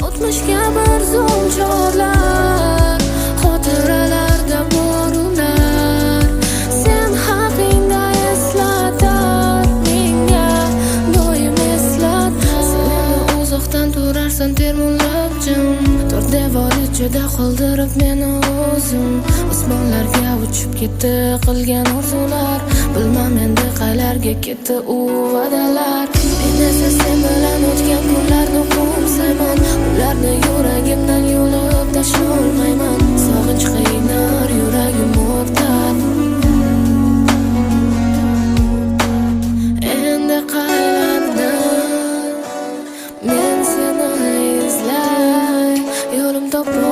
O'tmishga bir zum chorlar, xotiralarda bor ular. Sen haqingda eslatar, menga doim eslat. Sen uzoqdan turarsan termulib jim, to'rt devor ichida qoldirib meni o'zim. Osmonlarga uchib ketdi qilgan orzular, bilmam endi qaylarga ketdi u va'dalar. Men esa sen bilan o'tgan kunlarni qo'msayman, ularni yuragimdan yulib tashlolmayman. Sog'inch qiynar yuragim o'tar. Endi qaylardan men seni izlay, yo'lim topib